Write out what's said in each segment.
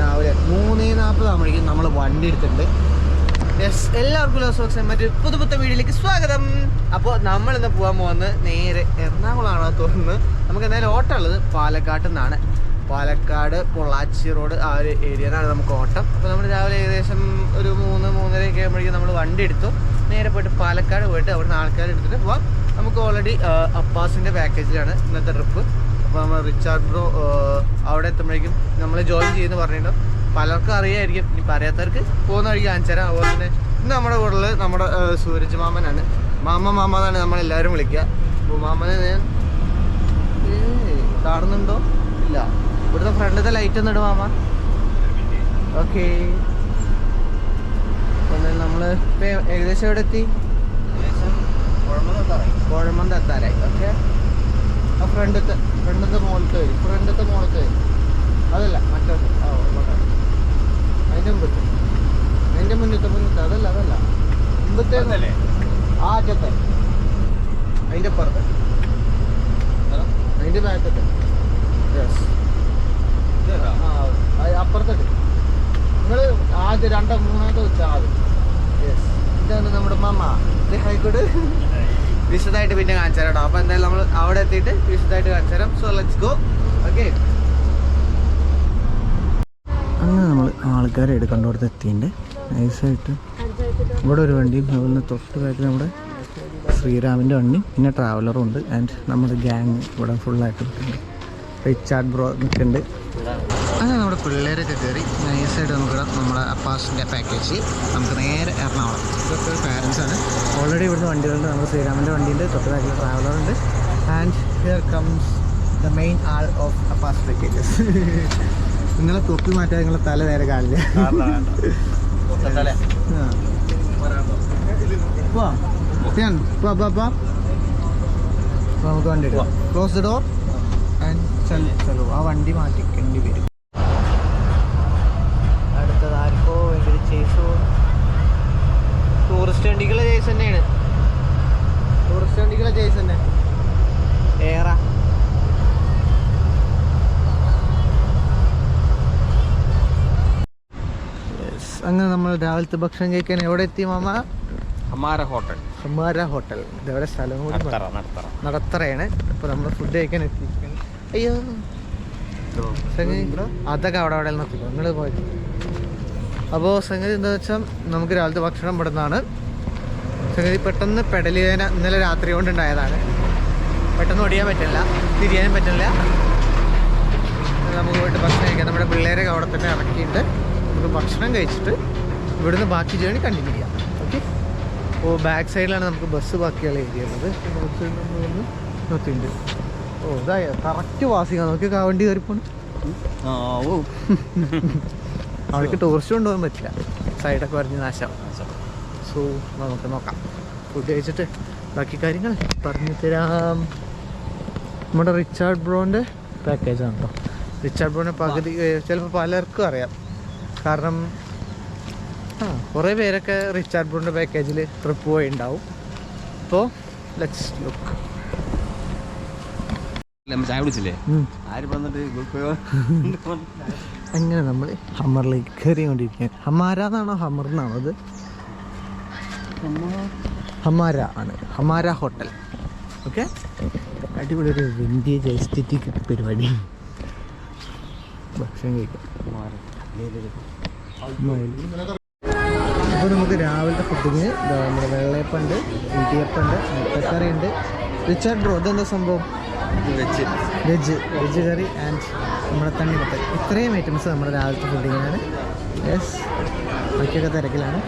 രാവിലെ 3:40 ആകുമ്പോഴേക്കും നമ്മൾ വണ്ടി എടുത്തിട്ടുണ്ട്. യെസ്, എല്ലാവർക്കും മറ്റൊരു പുതുപുത്ത വീഡിയോയിലേക്ക് സ്വാഗതം. അപ്പോൾ നമ്മളിന്ന് പോകാൻ പോകുന്നത് നേരെ എറണാകുളമാണോ തോന്നുന്നത്. നമുക്ക് എന്തായാലും ഓട്ടം ഉള്ളത് പാലക്കാട്ടിൽ നിന്നാണ്. പാലക്കാട് പൊള്ളാച്ചി റോഡ് ആ ഒരു ഏരിയയിലാണ് നമുക്ക് ഓട്ടം. അപ്പോൾ നമ്മൾ രാവിലെ ഏകദേശം ഒരു 3-3:30 ഒക്കെ ആകുമ്പോഴേക്കും നമ്മൾ വണ്ടി എടുത്തു. നേരെ പോയിട്ട് പാലക്കാട് പോയിട്ട് അവിടുന്ന് ആൾക്കാരെ എടുത്തിട്ട് പോവാം. നമുക്ക് ഓൾറെഡി അപ്പാസിൻ്റെ പാക്കേജിലാണ് ഇന്നത്തെ ട്രിപ്പ്. അപ്പോൾ നമ്മൾ റിച്ചാർഡ് ബ്രോ അവിടെ എത്തുമ്പോഴേക്കും നമ്മൾ ജോയിൻ ചെയ്യുമെന്ന് പറഞ്ഞിട്ടുണ്ടോ. പലർക്കും അറിയായിരിക്കും, ഇനി പറയാത്തവർക്ക് പോകുന്ന വഴിക്ക് കാണിച്ചു തരാം. അതുപോലെ തന്നെ ഇന്ന് നമ്മുടെ കൂടെ നമ്മുടെ സൂരജ് മാമനാണ്. മാമ എന്നാണ് നമ്മളെല്ലാവരും വിളിക്കുക. അപ്പോൾ മാമനെ ഞാൻ കാണുന്നുണ്ടോ? ഇല്ല. ഇവിടുത്തെ ഫ്രണ്ടിലത്തെ ലൈറ്റ് ഒന്നും ഇടും മാമ. ഓക്കെ, നമ്മൾ ഇപ്പം ഏകദേശം എവിടെ എത്തി? കുഴമന്ത് എത്താറായി. ഓക്കെ, ആ ഫ്രണ്ടത്തെ മുകളിലത്തെ വരും. ഫ്രണ്ടത്തെ മുകളിലത്തെ വരും. അതല്ല മറ്റൊരു അതിൻ്റെ മുന്നത്തെ അതല്ല മുമ്പത്തെ ആ അറ്റത്തെ അതിൻ്റെ പുറത്തെ അതിൻ്റെ ബാക്കത്തെ അപ്പുറത്തേക്ക് നിങ്ങൾ ആദ്യം 2-3 വെച്ചാൽ ആദ്യം. യെസ്, ഇതാണ് നമ്മുടെ മാമ. ഇത് ഹൈക്കോട് വിശദമായിട്ട് പിന്നെ കാണിച്ചു തരാം കേട്ടോ. അപ്പോൾ എന്തായാലും നമ്മൾ അവിടെ എത്തിയിട്ട് വിശദമായിട്ട് കാണിച്ചു തരാം. So let's go. ഓക്കെ, അങ്ങനെ നമ്മൾ ആൾക്കാരെ എടുക്കേണ്ടടുത്ത് എത്തിയിട്ടുണ്ട്. നൈസായിട്ട് ഇവിടെ ഒരു വണ്ടിയും അതുപോലെ തൊട്ട് ബാക്കിൽ നമ്മുടെ ശ്രീരാമിൻ്റെ വണ്ടിയും പിന്നെ ട്രാവലറും ഉണ്ട്. ആൻഡ് നമ്മുടെ ഗ്യാങ് ഇവിടെ ഫുള്ളായിട്ട് നിൽക്കുന്നുണ്ട്. റിച്ചാർഡ് ബ്രോ നിൽക്കുന്നുണ്ട്. അങ്ങനെ നമ്മുടെ പിള്ളേരൊക്കെ കയറി നൈസായിട്ട് നമുക്ക് നമ്മളെ അപ്പാസിൻ്റെ പാക്കേജ് നമുക്ക് നേരെ എറണാകുളം. ഇതൊക്കെ പാരൻസാണ്. ഓൾറെഡി ഇവിടുന്ന് വണ്ടികളുണ്ട്. നമ്മുടെ ശ്രീരാമിൻ്റെ വണ്ടിയുണ്ട്, തൊട്ട് ബാക്കിൽ ട്രാവലറുണ്ട്. And here comes the main ആൾ ഓഫ് അപ്പാസ് പാക്കേജസ്. നിങ്ങളെ തൊപ്പി മാറ്റാൻ നിങ്ങളെ തല നേരെ കാണില്ല. നമുക്ക് വണ്ടി എടുക്കാം. ക്ലോസ് ദ ഡോർ ആൻഡ് ചലോ. ആ വണ്ടി മാറ്റിക്കേണ്ടി വരും. അടുത്തത് ആർക്കോ ഭയങ്കര ചേസോ. ടൂറിസ്റ്റ് വണ്ടികളെ ചേസ് തന്നെയാണ്. ടൂറിസ്റ്റ് വണ്ടികളെ ചേസ് തന്നെ ഏറെ. അങ്ങനെ നമ്മൾ രാവിലത്തെ ഭക്ഷണം കഴിക്കാൻ എവിടെ എത്തി മാമ? ഹമാര ഹോട്ടൽ. ഇതെവിടെ സ്ഥലം കൂടി നടത്തറയാണ്. അപ്പോൾ നമ്മൾ ഫുഡ് കഴിക്കാൻ എത്തിയിരിക്കുന്നത്. അയ്യോ, അതൊക്കെ അവിടെ നിർത്തിക്കോ, നിങ്ങൾ പോയി. അപ്പോൾ സംഗതി എന്താ വെച്ചാൽ നമുക്ക് രാവിലത്തെ ഭക്ഷണം ഇവിടെ നിന്നാണ്. സംഗതി പെട്ടെന്ന് പെടലിവേന ഇന്നലെ രാത്രി കൊണ്ടുണ്ടായതാണ്. പെട്ടെന്ന് ഓടിയാൻ പറ്റില്ല, തിരിയാനും പറ്റില്ല. നമുക്ക് പോയിട്ട് ഭക്ഷണം കഴിക്കാം. നമ്മുടെ പിള്ളേരൊക്കെ അവിടെ തന്നെ ഇറക്കിയിട്ട് നമുക്ക് ഭക്ഷണം കഴിച്ചിട്ട് ഇവിടുന്ന് ബാക്കി ജേണി കണ്ടിന്യൂ ചെയ്യാം. ഓക്കെ, അപ്പോൾ ബാക്ക് സൈഡിലാണ് നമുക്ക് ബസ് ബാക്കിയുള്ള ഏരിയ ഉള്ളത്. ബാക്ക് സൈഡിൽ നമ്മൾ നോക്കിയിട്ടുണ്ട്. ഓ ഇതായ കറക്റ്റ് വാസിങ്ങാണ്. നോക്കി വണ്ടി കയറിപ്പോണ്. അവർക്ക് ടൂറിസ്റ്റ് കൊണ്ടുപോകാൻ പറ്റില്ല, സൈഡൊക്കെ പറഞ്ഞ് നാശം. സോ നമുക്ക് നോക്കാം. ഫുഡ് കഴിച്ചിട്ട് ബാക്കി കാര്യങ്ങൾ പറഞ്ഞു തരാം. നമ്മുടെ റിച്ചാർഡ് ബ്രോൻ്റെ പാക്കേജാണ് കേട്ടോ. റിച്ചാർഡ് ബ്രോൻ്റെ പകുതി ചിലപ്പോൾ പലർക്കും അറിയാം. കാരണം കുറേ പേരൊക്കെ റിച്ചാർഡ് ബ്രോൻ്റെ പാക്കേജിൽ ട്രിപ്പ് പോയി ഉണ്ടാവും. അപ്പോൾ ലെറ്റ്സ് ലുക്ക്. അങ്ങനെ നമ്മൾ ഹമ്മറിലേക്ക് കയറിക്കൊണ്ടിരിക്കുകയാണ്. ഹമാര എന്നാണോ ഹമ്മർ എന്നാണോ അത്? ഹമാര ആണ്. ഹമാര ഹോട്ടൽ. ഓക്കെ, അടിപൊളി ഒരു വിൻറ്റേജ് എസ്തെറ്റിക് പരിപാടി. ഭക്ഷണം കഴിക്കാം. അപ്പോൾ നമുക്ക് രാവിലത്തെ ഫുഡിന് നമ്മുടെ വെള്ളയപ്പുണ്ട്, ഇടിയപ്പുണ്ട്, മുട്ടക്കറിയുണ്ട്. റിച്ചാർഡ് ബ്രോ ഇതെന്താ സംഭവം? വെജ് കറി ആൻഡ് നമ്മുടെ തണ്ണിമത്തൻ. ഇത്രയും ഐറ്റംസ് നമ്മുടെ രാവിലത്തെ ഫുഡിങ്ങിനാണ്. യെസ്, ബാക്കിയൊക്കെ തിരക്കിലാണ്.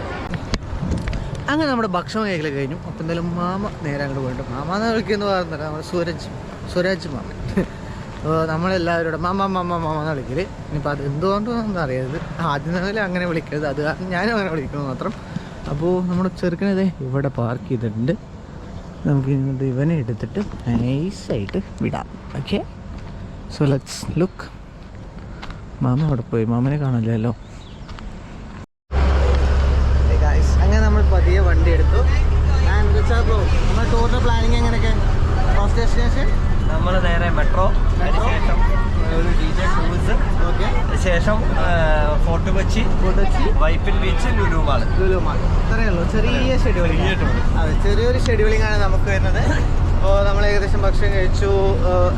അങ്ങനെ നമ്മുടെ ഭക്ഷണം കഴിക്കൽ കഴിഞ്ഞു. അപ്പം എന്തായാലും മാമ നേരെ അങ്ങോട്ട് പോയിട്ട് മാമ എന്ന് വിളിക്കുന്നത് പറഞ്ഞില്ല, നമ്മുടെ സുരാജ് മാമൻ. നമ്മളെല്ലാവരോടും മാമ എന്ന് വിളിക്കല്. ഇനിയിപ്പോൾ അത് എന്തുകൊണ്ടൊന്നും അറിയരുത്. ആദ്യം തന്നെ അങ്ങനെ വിളിക്കരുത്, അത് കാരണം ഞാനും അങ്ങനെ വിളിക്കുന്നത് മാത്രം. അപ്പോൾ നമ്മുടെ ചെറുക്കനതേ ഇവിടെ പാർക്ക് ചെയ്തിട്ടുണ്ട്. നമുക്ക് ഇങ്ങോട്ട് ഇവനെ എടുത്തിട്ട് നൈസായിട്ട് വിടാം. Okay, so let's look. Mama അവിടെ പോയി, മാമനെ കാണില്ലല്ലോ. അങ്ങനെ നമ്മൾ പതിയെ വണ്ടി എടുത്തു. നമ്മുടെ ടൂറിൻ്റെ പ്ലാനിങ് എങ്ങനെയൊക്കെ? ഫസ്റ്റ് ഡെസ്റ്റിനേഷൻ നമ്മൾ നേരെ മെട്രോ ഒരു DJ cruise. ഓക്കെ. ശേഷം fort Kochi, Vypin beach, Lulu mall. ഇത്രയേ ഉള്ളൂ. ചെറിയ ഷെഡ്യൂളിംഗ്. അതെ, ചെറിയൊരു ഷെഡ്യൂളിംഗ് ആണ് നമുക്ക് വരുന്നത്. അപ്പോൾ നമ്മൾ ഏകദേശം ഭക്ഷണം കഴിച്ചു.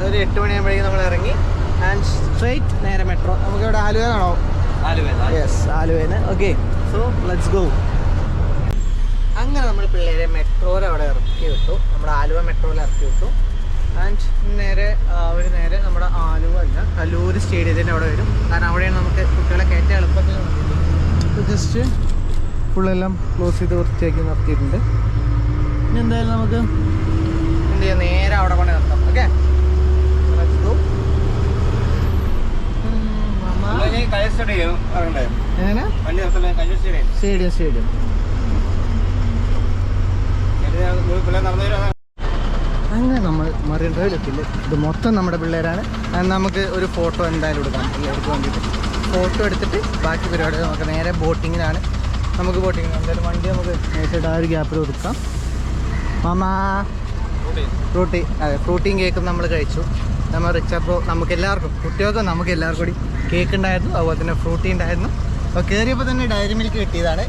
ഒരു 8 മണിയാകുമ്പോഴേക്കും നമ്മൾ ഇറങ്ങി. ആൻഡ് സ്ട്രൈറ്റ് നേരെ മെട്രോ. നമുക്കിവിടെ ആലുവയിലാണോ? യെസ്, ആലുവയിൽ. Okay, so let's go. അങ്ങനെ നമ്മൾ പിള്ളേരെ മെട്രോയിൽ അവിടെ ഇറക്കി വിട്ടു. നമ്മുടെ ആലുവ മെട്രോയിൽ ഇറക്കി വിട്ടു. ആൻഡ് നേരെ അവർ നേരെ നമ്മുടെ ആലുവ അല്ല, കല്ലൂർ സ്റ്റേഡിയത്തിൻ്റെ അവിടെ വരും. കാരണം അവിടെയാണ് നമുക്ക് കുട്ടികളെ കയറ്റാൻ എളുപ്പത്തിൽ വന്നിട്ടുണ്ട്. ജസ്റ്റ് ഫുള്ളെല്ലാം ക്ലോസ് ചെയ്ത് വൃത്തിയാക്കി നിർത്തിയിട്ടുണ്ട്. ഇനി എന്തായാലും നമുക്ക് എന്ത് ചെയ്യാം, നേരെ അവിടെ കൊണ്ട് നിർത്താം. ഓക്കെ, എങ്ങനെ സ്റ്റേഡിയം അങ്ങനെ നമ്മൾ മറൈൻ ഡ്രൈവിലെത്തില്ല. ഇത് മൊത്തം നമ്മുടെ പിള്ളേരാണ്. നമുക്ക് ഒരു ഫോട്ടോ എന്തായാലും എടുക്കാം പിള്ളേർക്ക് വേണ്ടിയിട്ട്. ഫോട്ടോ എടുത്തിട്ട് ബാക്കി പരിപാടി നമുക്ക് നേരെ ബോട്ടിങ്ങിനാണ്. നമുക്ക് ബോട്ടിങ്ങിന് എന്തായാലും വണ്ടി നമുക്ക് നേരിട്ട് ആ ഒരു ഗ്യാപ്പിൽ ഒതുക്കാം. മാമാ ഫ്രൂട്ടി, അതെ, ഫ്രൂട്ടിയും കേക്കും നമ്മൾ കഴിച്ചു. നമ്മൾ റിച്ചപ്പോൾ നമുക്ക് എല്ലാവർക്കും, കുട്ടികൾക്കും നമുക്ക് എല്ലാവർക്കും കൂടി കേക്ക് ഉണ്ടായിരുന്നു, അതുപോലെ തന്നെ ഫ്രൂട്ടി ഉണ്ടായിരുന്നു. അപ്പോൾ കയറിയപ്പോൾ തന്നെ ഡയറി മിൽക്ക് കിട്ടിയതാണ്.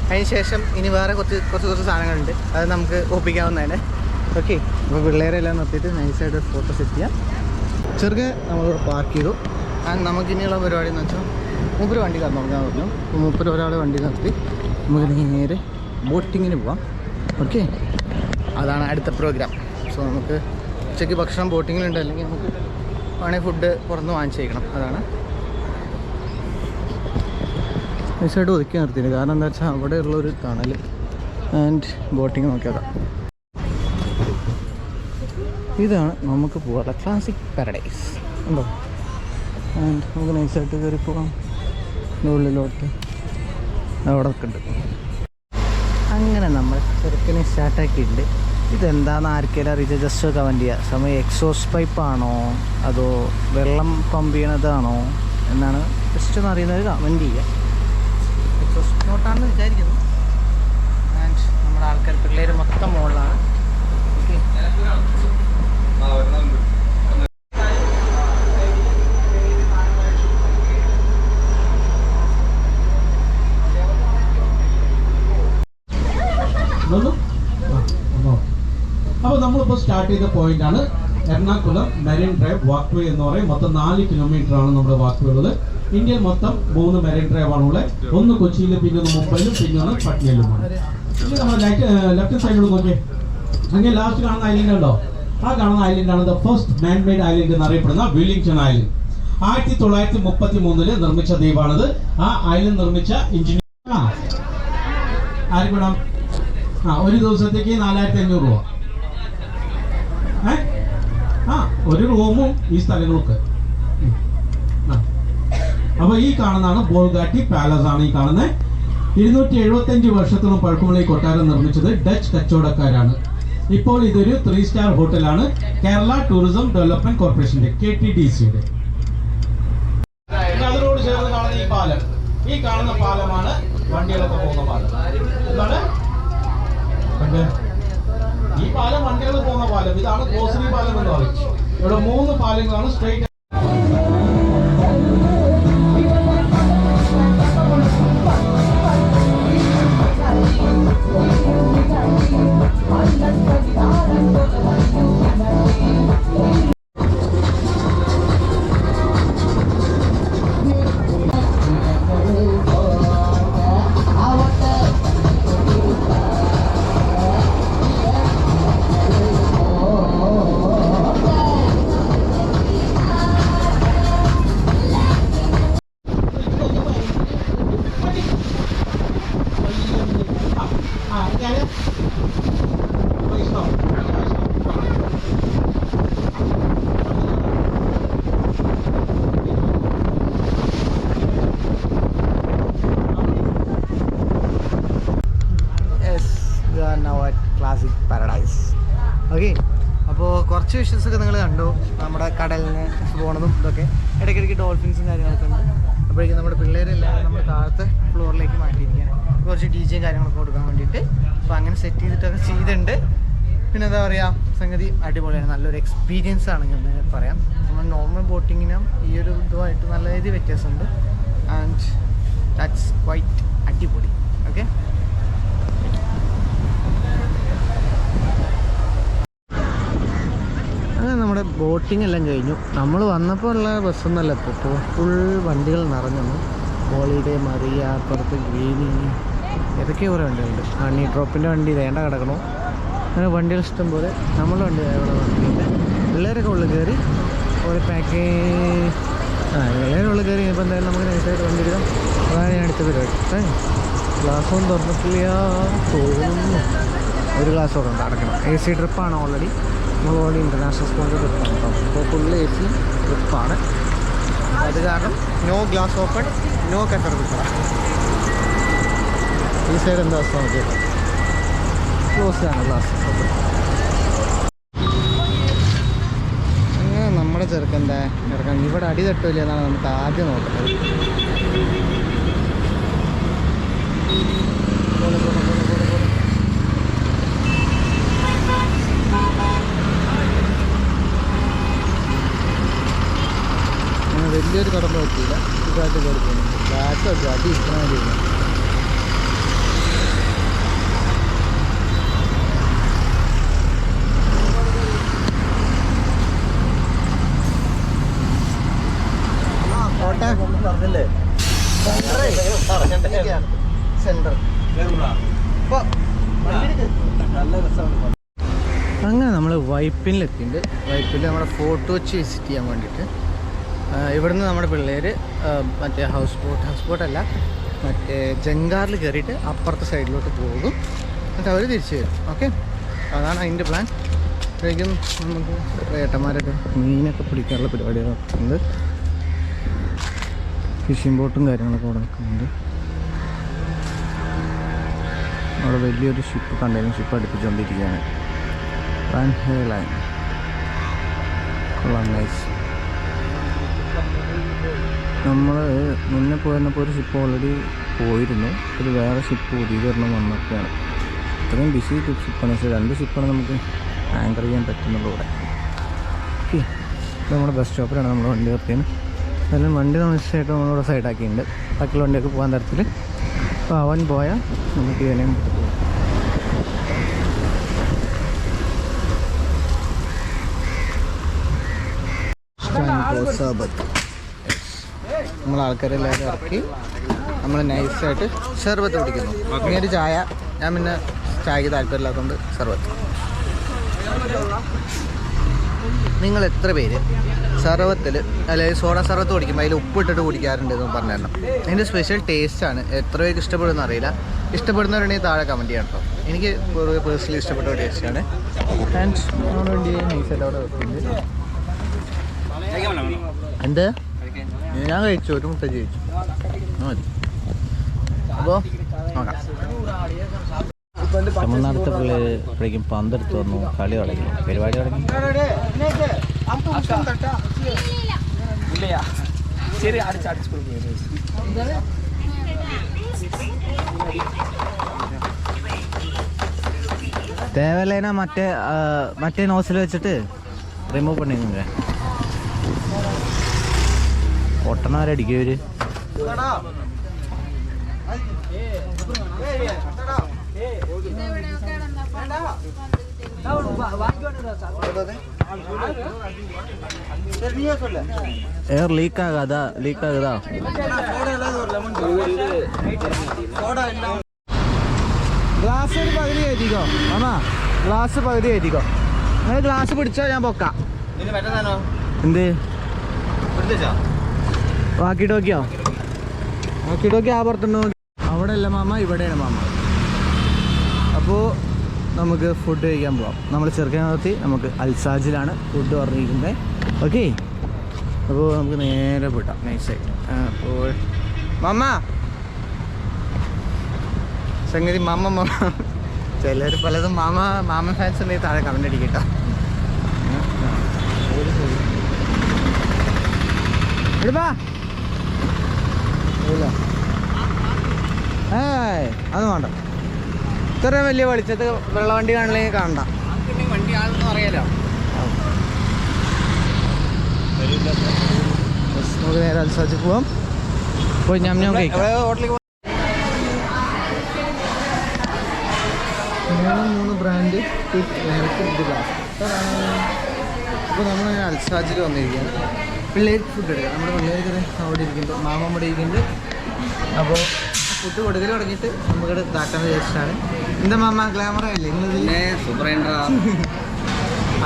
അതിന് ശേഷം ഇനി വേറെ കുറച്ച് സാധനങ്ങളുണ്ട്, അത് നമുക്ക് ഒപ്പിക്കാവുന്നതാണ്. ഓക്കെ, അപ്പോൾ പിള്ളേരെല്ലാം നിർത്തിയിട്ട് നൈസായിട്ട് ഫോട്ടോ സെറ്റ് ചെയ്യാം. ചെറുക്കെ നമ്മളിവിടെ പാർക്ക് ചെയ്തു. ആൻഡ് നമുക്കിനിയുള്ള പരിപാടി എന്ന് വെച്ചാൽ മൂപ്പര് വണ്ടി കറന്നുകൊടുക്കാൻ പറഞ്ഞു. മൂപ്പര് ഒരാൾ വണ്ടി നിർത്തി നമുക്ക് നേരെ ബോട്ടിങ്ങിന് പോവാം. ഓക്കെ, അതാണ് അടുത്ത പ്രോഗ്രാം. സോ നമുക്ക് ഉച്ചയ്ക്ക് ഭക്ഷണം ബോട്ടിങ്ങിലുണ്ട്, അല്ലെങ്കിൽ നമുക്ക് വേണമെങ്കിൽ ഫുഡ് പുറത്ത് വാങ്ങിച്ചേക്കണം. അതാണ് നൈസായിട്ട് ഒതുക്കി നിർത്തിയിട്ടുണ്ട്. കാരണം എന്താ വെച്ചാൽ അവിടെ ഉള്ളൊരു തണൽ. ആൻഡ് ബോട്ടിങ് നോക്കിയതാണ്. ഇതാണ് നമുക്ക് പോകാനുള്ള ക്ലാസിക് പാരഡൈസ് ഉണ്ടോ. ആൻഡ് നമുക്ക് നൈസായിട്ട് കയറി പോകാം ഉള്ളിലോട്ട്. അവിടെ നിൽക്കുന്നുണ്ട്. അങ്ങനെ നമ്മൾ ചെറുക്കിനെ സ്റ്റാർട്ടാക്കിയിട്ടുണ്ട്. ഇതെന്താണെന്ന് ആർക്കെങ്കിലും അറിയിച്ച ജസ്റ്റ് കമൻറ്റ് ചെയ്യുക. സമയം എക്സോസ്റ്റ് പൈപ്പാണോ അതോ വെള്ളം പമ്പ് ചെയ്യണതാണോ എന്നാണ് ജസ്റ്റ് ഒന്ന് അറിയുന്നവർ കമൻറ്റ് ചെയ്യുക. എക്സോസ്റ്റ് നോട്ടാണെന്ന് വിചാരിക്കുന്നു. ആൻഡ് നമ്മുടെ ആൾക്കാർ പിള്ളേർ മൊത്തം മുകളിലാണ്. ഓക്കെ, അപ്പോൾ നമ്മളിപ്പോൾ സ്റ്റാർട്ട് ചെയ്ത പോയിന്റ് ആണ് എറണാകുളം മെറിൻ ഡ്രൈവ് വാക്ക് വേ എന്ന് പറയും. മൊത്തം 4 കിലോമീറ്റർ ആണ് നമ്മുടെ വാക്ക് വേ ഉള്ളത്. ഇന്ത്യയിൽ മൊത്തം 3 മെറിൻ ഡ്രൈവ് ആണുള്ളത്. ഒന്ന് കൊച്ചിയിലും, പിന്നെ ഒന്ന് മുംബൈയിലും, പിന്നെ ഒന്ന് പട്നയിലുമാണ്. ഇത് നമ്മൾ ലെഫ്റ്റ് സൈഡിൽ നോക്കിയേ, അങ്ങനെ ലാസ്റ്റ് കാണുന്ന ഐലൻഡ് ഉണ്ടോ? ആ കാണുന്ന ഐലൻഡാണ് the first man made island എന്നറിയപ്പെടുന്ന വെല്ലിംഗ്ടൺ ഐലൻഡ്. 1933 നിർമ്മിച്ച ദ്വീപാണിത്. ആ ഐലൻഡ് നിർമ്മിച്ച എഞ്ചിനീയർ ആർക്ക് വേണം? ഒരു ദിവസത്തേക്ക് 4500 രൂപ. ഒരു റൂമും ഈ സ്ഥലങ്ങൾക്ക്. അപ്പൊ ഈ കാണുന്നതാണ് ബോൾഗാട്ടി പാലസ് ആണ്. ഈ കാണുന്നത് 275 വർഷത്തോളം പഴക്കമുള്ള ഈ കൊട്ടാരം നിർമ്മിച്ചത് ഡച്ച് കച്ചവടക്കാരാണ്. ഇപ്പോൾ ഇതൊരു 3 സ്റ്റാർ ഹോട്ടലാണ്. കേരള ടൂറിസം ഡെവലപ്മെന്റ് കോർപ്പറേഷന്റെ KTDCയുടെ. അതിനോട് ചേർന്ന് കാണുന്ന ഈ പാലം, ഈ കാണുന്ന പാലമാണ് വണ്ടികളൊക്കെ പോകുന്ന പാലം. എന്താണ് ഈ പാലം? വണ്ടികൾ പോകുന്ന പാലം. ഇതാണ് കോസരി പാലം എന്ന് പറയും. ഇവിടെ 3 പാലങ്ങളാണ് സ്ട്രൈറ്റ്. Classic paradise. ഓക്കെ, അപ്പോൾ കുറച്ച് വിഷ്വൽസൊക്കെ നിങ്ങൾ കണ്ടു. നമ്മുടെ കടലിന് പോണതും ഇതൊക്കെ. ഇടയ്ക്കിടയ്ക്ക് ഡോൾഫിൻസും കാര്യങ്ങളൊക്കെ ഉണ്ട്. അപ്പോഴേക്കും നമ്മുടെ പിള്ളേരെല്ലാം നമ്മൾ താഴത്തെ ഫ്ലോറിലേക്ക് മാറ്റിയിരിക്കുകയാണ്. കുറച്ച് DJയും കാര്യങ്ങളൊക്കെ കൊടുക്കാൻ വേണ്ടിയിട്ട്. അപ്പോൾ അങ്ങനെ സെറ്റ് ചെയ്തിട്ടൊക്കെ ചെയ്തിട്ടുണ്ട്. പിന്നെ എന്താ പറയുക, സംഗതി അടിപൊളിയാണ്. നല്ലൊരു എക്സ്പീരിയൻസ് ആണ് എന്ന് പറയാം. നമ്മൾ നോർമൽ നോർമൽ ബോട്ടിങ്ങിനും ഈ ഒരു ഇതുമായിട്ട് നല്ല രീതിയിൽ വ്യത്യാസമുണ്ട്. ആൻഡ് ദാറ്റ്സ് ക്വൈറ്റ് അടിപൊളി. ഓക്കെ, അങ്ങനെ നമ്മുടെ ബോട്ടിംഗ് എല്ലാം കഴിഞ്ഞു. നമ്മൾ വന്നപ്പോൾ ഉള്ള ബസ്സൊന്നുമല്ല ഇപ്പോൾ ഫുൾ വണ്ടികൾ നിറഞ്ഞു. ഹോളിഡേ, മറിയ, അപ്പുറത്ത് ഗ്രീനി, ഏതൊക്കെ കുറേ വണ്ടികളുണ്ട്. ഹണി ഡ്രോപ്പിൻ്റെ വണ്ടി വേണ്ട കിടക്കണു. അങ്ങനെ വണ്ടികൾ ഇഷ്ടം പോലെ. നമ്മുടെ വണ്ടി അവിടെ വണ്ടിയുണ്ട്. പിള്ളേരൊക്കെ ഉള്ളിൽ കയറി ഒരു പാക്കേജ് എല്ലാവരും ഉള്ളിൽ കയറി. ഇപ്പോൾ എന്തായാലും നമുക്ക് നൈസായിട്ട് വണ്ടി എടുക്കാം. അതാണ് ഞാൻ അടുത്ത പരിപാടി. ഗ്ലാസ്സൊന്നും തുറന്നിട്ടില്ല തോന്നുന്നു. ഒരു ഗ്ലാസ് ഒക്കെ ഉണ്ട് അടക്കണം. AC ട്രിപ്പാണ് ഓൾറെഡി. നമ്മൾ ഓൾറെഡി ഇൻ്റർനാഷണൽ സ്കൂളിൻ്റെ ട്രിപ്പാണ് കേട്ടോ. അപ്പോൾ ഫുള്ള് AC ട്രിപ്പാണ്. അത് കാരണം no glass open, no cutter ട്രിപ്പാണ്. ഈ സൈഡ് എന്താ അവസ്ഥ നോക്കിയിട്ട് ക്ലോസ് ആണ് ഗ്ലാസ് ഓപ്പൺ. അങ്ങനെ നമ്മുടെ ചെറുക്കൻ്റെ ഇറക്കാൻ ഇവിടെ അടി തട്ടില്ല എന്നാണ് നമുക്ക് ആദ്യം നോക്കുന്നത്. വലിയൊരു കടമ്പ പറ്റിയില്ല. ഇതായിട്ട് കയറിക്കുന്നു. കാറ്റൊക്കെ അടി ഇരിക്കണ വേണ്ടിയില്ല. അങ്ങനെ നമ്മൾ വൈപ്പിനിലെത്തിയിട്ടുണ്ട്. വൈപ്പിൽ നമ്മുടെ ഫോർട്ട് കൊച്ചി വിസിറ്റ് ചെയ്യാൻ വേണ്ടിയിട്ട്. ഇവിടുന്ന് നമ്മുടെ പിള്ളേർ മറ്റേ ഹൗസ് ബോട്ടല്ല മറ്റേ ജങ്കാറിൽ കയറിയിട്ട് അപ്പുറത്തെ സൈഡിലോട്ട് പോകും. എന്നിട്ട് അവർ തിരിച്ചു വരും. ഓക്കെ, അതാണ് അതിൻ്റെ പ്ലാൻ. അപ്പോഴേക്കും നമുക്ക് ഏട്ടന്മാരൊക്കെ മീനൊക്കെ പിടിക്കാനുള്ള പരിപാടികളൊക്കെ ഉണ്ട്. ഫിഷിംഗ് ബോട്ടും കാര്യങ്ങളൊക്കെ അവിടെ നിൽക്കുന്നുണ്ട്. അവിടെ വലിയൊരു ഷിപ്പ്, കണ്ടെയ്നർ ഷിപ്പ് അടുപ്പിച്ചുകൊണ്ടിരിക്കുകയാണ്. ലൈൻ കൊള്ളാം, നൈസ്. നമ്മൾ മുന്നേ പോയിരുന്നപ്പോൾ ഒരു ഷിപ്പ് ഓൾറെഡി പോയിരുന്നു. ഒരു വേറെ ഷിപ്പ് പുതിയതൊരെണ്ണം വന്നൊക്കെയാണ്. ഇത്രയും ബിസി ഷിപ്പാണ്. പക്ഷേ 2 ഷിപ്പാണ് നമുക്ക് ആങ്കർ ചെയ്യാൻ പറ്റുന്നുള്ളൂ ഇവിടെ. ഓക്കെ, ഇത് നമ്മുടെ ബസ് സ്റ്റോപ്പിലാണ് നമ്മൾ വണ്ടി നിർത്തിയത്. എന്നാലും വണ്ടി നൈസായിട്ട് നമ്മളിവിടെ സൈഡാക്കിയിട്ടുണ്ട്. ബാക്കിയുള്ള വണ്ടിയൊക്കെ പോകാൻ തരത്തിൽ. അപ്പോൾ അവൻ പോയാൽ നമുക്ക് ഇതിനെയും പോകാം. നമ്മൾ ആൾക്കാരെല്ലാവരും ഇറക്കി നമ്മൾ നൈസായിട്ട് ഷർബത്ത് കുടിക്കുന്നു. ഇനി ഒരു ചായ. ഞാൻ പിന്നെ ചായക്ക് താല്പര്യമില്ലാത്തതുകൊണ്ട് ഷർബത്ത്. നിങ്ങൾ എത്ര പേര് സർവത്തിൽ അല്ലെങ്കിൽ സോഡ സർവത്ത് കുടിക്കുമ്പോൾ അതിൽ ഉപ്പിട്ടിട്ട് കുടിക്കാറുണ്ട് എന്ന് പറഞ്ഞു തരണം. അതിൻ്റെ സ്പെഷ്യൽ ടേസ്റ്റാണ്. എത്ര പേർക്ക് ഇഷ്ടപ്പെടുമെന്ന് അറിയില്ല. ഇഷ്ടപ്പെടുന്നവരുണ്ടെങ്കിൽ താഴെ കമൻറ്റ് ചെയ്യണം കേട്ടോ. എനിക്ക് പേഴ്സണലി ഇഷ്ടപ്പെട്ട ഒരു ടേസ്റ്റാണ്. ആൻഡ് നമ്മുടെ വേണ്ടി നൈസായിട്ട് അവിടെ വെക്കുന്നുണ്ട്. എന്ത് ഞാൻ കഴിച്ചു, ഒരു മുട്ട കഴിച്ചു മതി. അപ്പോൾ നോക്കാം. തമിഴ്നാടത്തെ പിള്ളേർ ഇപ്പോഴേക്കും പന്തെടുത്ത് വന്നു. കളി തുടങ്ങി, പരിപാടി തുടങ്ങി. തേവലേന മറ്റേ നോസിൽ വെച്ചിട്ട് റിമൂവ് പണിയുന്നില്ല. പൊട്ടണവരടിക്കും ഇവര്. എയർ ലീക്ക് ആകാതാ ഗ്ലാസ് ഒരു പകുതി കയറ്റിക്കോ മാമാ. ഗ്ലാസ് പകുതി കയറ്റിക്കോ. നിങ്ങൾ ഗ്ലാസ് പിടിച്ചോ, ഞാൻ പൊക്കാം. എന്ത് വാക്കിട്ട് നോക്കിയോ? ആ പുറത്തുണ്ടോ? അവിടെ അല്ല മാമ, ഇവിടെയാണ് മാമ. അപ്പോൾ നമുക്ക് ഫുഡ് കഴിക്കാൻ പോവാം. നമ്മൾ ചെറുക്കനകത്തി നമുക്ക് അൽസാജിലാണ് ഫുഡ് പറഞ്ഞിരിക്കുന്നത്. ഓക്കെ, അപ്പോൾ നമുക്ക് നേരെ വിടാം നൈസായിട്ട്. അപ്പോൾ മാമ സംഗതി മാമ ചിലർ പലതും മാമ ഫാൻസ് ഉണ്ടെങ്കിൽ താഴെ കമൻ്റ് അടിക്കട്ടോ. എടുപ്പാ അത് വേണ്ട. ഇത്രയും വലിയ വെളിച്ചത്ത് വെള്ളവണ്ടി കാണില്ലെങ്കിൽ കാണണ്ട. വണ്ടി ആണെന്ന് അറിയാലോ. നമുക്ക് നേരെ അൽസാജ് പോവാം. പോയി ഞാൻ കഴിക്കാം. ഹോട്ടലിൽ 3 ബ്രാൻഡ് അപ്പോൾ നമ്മൾ അൽസാജിൽ വന്നിരിക്കുകയാണ്. പിള്ളേർക്ക് ഫുഡ് എടുക്കാം. നമ്മുടെ പിള്ളേർക്ക് അവിടെ ഇരിക്കുന്നുണ്ട്, മാമ അവിടെ ഇരിക്കുന്നുണ്ട്. അപ്പോൾ ഫുഡ് കൊടുക്കൽ തുടങ്ങിയിട്ട് നമുക്കിവിടെ ഇതാക്കാൻ വിചാരിച്ചിട്ടാണ്. എന്താ മാമ ഗ്ലാമറ അല്ലേ സൂപ്പർ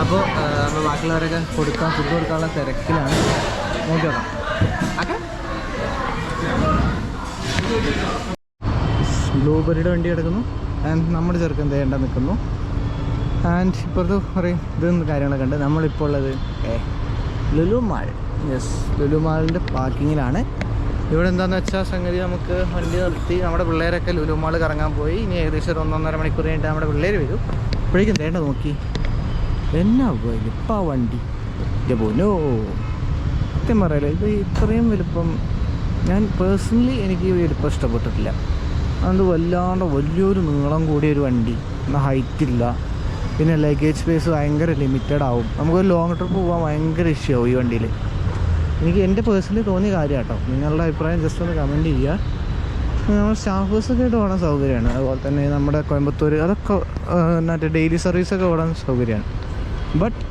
അപ്പോൾ നമ്മൾ ബാക്കിയുള്ളവരൊക്കെ ഫുഡ് കൊടുക്കാനുള്ള തിരക്കിലാണ്. നോക്കി നോക്കാം. ഓക്കെ, ബ്ലൂബെറിയുടെ വണ്ടി കിടക്കുന്നു. ആൻഡ് നമ്മുടെ ചെറുക്കൻ തേണ്ട നിൽക്കുന്നു. ആൻഡ് ഇപ്പോഴത്തെ കുറേ ഇതൊന്നും കാര്യങ്ങളൊക്കെ ഉണ്ട്. നമ്മളിപ്പോൾ ഉള്ളത് ലുലു മാൾ. യെസ്, ലുലു മാളിൻ്റെ പാർക്കിങ്ങിലാണ്. ഇവിടെ എന്താണെന്ന് വെച്ചാൽ സംഗതി നമുക്ക് വണ്ടി നിർത്തി നമ്മുടെ പിള്ളേരൊക്കെ ലുലു മാൾ കറങ്ങാൻ പോയി. ഇനി ഏകദേശം ഒരു 1-1.5 മണിക്കൂർ കഴിഞ്ഞിട്ട് നമ്മുടെ പിള്ളേർ വരും. അപ്പോഴേക്കും തേണ്ട നോക്കി എന്നാ പോയില്ല ഇപ്പം ആ വണ്ടി പോനോ. സത്യം പറയല്ലോ, ഇത് ഇത്രയും വലുപ്പം ഞാൻ പേഴ്സണലി എനിക്ക് ഈ വലുപ്പം ഇഷ്ടപ്പെട്ടിട്ടില്ല. അത് വല്ലാണ്ട് വലിയൊരു നീളം കൂടിയ ഒരു വണ്ടി, എന്നാൽ ഹൈറ്റില്ല. പിന്നെ ലഗേജ് സ്പേസ് ഭയങ്കര ലിമിറ്റഡ് ആവും. നമുക്കൊരു ലോങ് ട്രിപ്പ് പോകാൻ ഭയങ്കര ഇഷ്യൂ ആവും ഈ വണ്ടിയിൽ. എനിക്ക് എൻ്റെ പേഴ്സണലി തോന്നിയ കാര്യം കേട്ടോ. നിങ്ങളുടെ അഭിപ്രായം ജസ്റ്റ് ഒന്ന് കമൻറ്റ് ചെയ്യുക. നമ്മൾ സ്റ്റാഫേഴ്സൊക്കെ ആയിട്ട് ഓടാൻ സൗകര്യമാണ്. അതുപോലെ തന്നെ നമ്മുടെ കോയമ്പത്തൂർ അതൊക്കെ മറ്റേ ഡെയിലി സർവീസൊക്കെ ഓടാൻ സൗകര്യമാണ്. But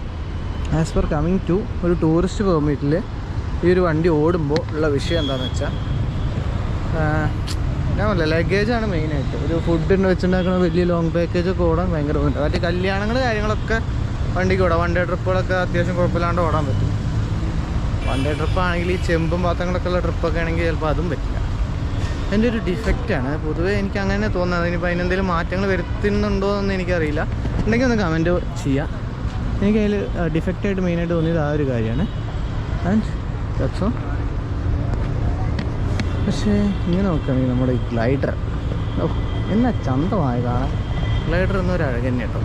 as per coming to ഒരു ടൂറിസ്റ്റ് പെർമിറ്റിൽ ഈ ഒരു വണ്ടി ഓടുമ്പോൾ ഉള്ള വിഷയം എന്താണെന്ന് വെച്ചാൽ ഞാൻ പറഞ്ഞില്ല, ലഗേജാണ് മെയിനായിട്ട്. ഒരു ഫുഡിന് വെച്ചുണ്ടാക്കുന്ന വലിയ ലോങ് പാക്കേജൊക്കെ ഓടാൻ ഭയങ്കര ബുദ്ധിമുട്ട്. മറ്റേ കല്യാണങ്ങൾ കാര്യങ്ങളൊക്കെ വണ്ടിക്ക് ഓടാം. വൺ ഡേ ട്രിപ്പുകളൊക്കെ അത്യാവശ്യം കുഴപ്പമില്ലാണ്ട് ഓടാൻ പറ്റും. വൺ ഡേ ട്രിപ്പാണെങ്കിൽ ഈ ചെമ്പും പാത്രങ്ങളൊക്കെ ഉള്ള ട്രിപ്പൊക്കെ ആണെങ്കിൽ ചിലപ്പോൾ അതും പറ്റില്ല. എൻ്റെ ഒരു ഡിഫക്റ്റാണ് പൊതുവേ, എനിക്ക് അങ്ങനെ തോന്നുന്നത്. ഇനിയിപ്പോൾ അതിനെന്തെങ്കിലും മാറ്റങ്ങൾ വരുത്തുന്നുണ്ടോ എന്ന് എനിക്കറിയില്ല. ഉണ്ടെങ്കിൽ ഒന്ന് കമൻറ്റ് ചെയ്യുക. എനിക്കതിൽ ഡിഫക്റ്റായിട്ട് മെയിനായിട്ട് തോന്നിയത് ആ ഒരു കാര്യമാണ്. And that's all. പക്ഷേ ഇങ്ങനെ നോക്കുകയാണെങ്കിൽ നമ്മുടെ ഈ ഗ്ലൈഡർ എന്നാ ചന്തമായി കാണാൻ. ഗ്ലൈഡർ എന്നൊരു അഴക് തന്നെ കേട്ടോ.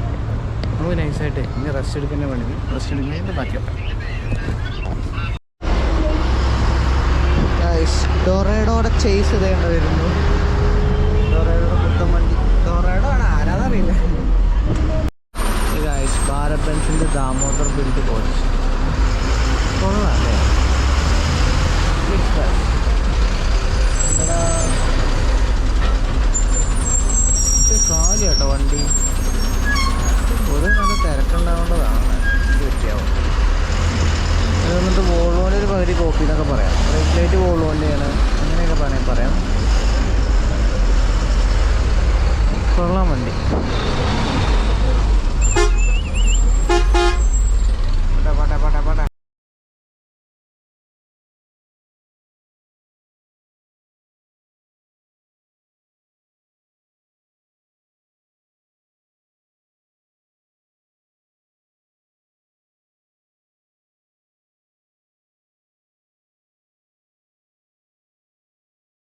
നമുക്ക് നൈസായിട്ട് ഇനി റെസ്റ്റ് എടുക്കുന്ന വേണമെങ്കിൽ റെസ്റ്റ് എടുക്കുന്നതിൻ്റെ ബാക്കിയൊക്കെ. ഡൊറേഡോടെ ചേസ് ചെയ്തേണ്ട വരുന്നു. ഡൊറേഡോടെ പുത്തൻ വണ്ടി. ഡൊറേഡോ ആണ് ആരാന്നറിയില്ല. ഭാരത് ബെൻസിൻ്റെ ദാമോദർ ബിൽഡ് കോച്ച് കൊള്ളാല്ലേ. കാലി കേട്ടോ വണ്ടി. പൊതുവെ നല്ല തിരക്കുണ്ടാവേണ്ടതാണ്. പറ്റിയാവും. അത് വന്നിട്ട് വോൾവോൻ്റെ ഒരു പകുതി കോപ്പി എന്നൊക്കെ പറയാം. ബ്രേക്ക് ലൈറ്റ് വോൾവോൻ്റെയാണ്, അങ്ങനെയൊക്കെ പറയാം. കൊള്ളാം വണ്ടി. പാട്ടെ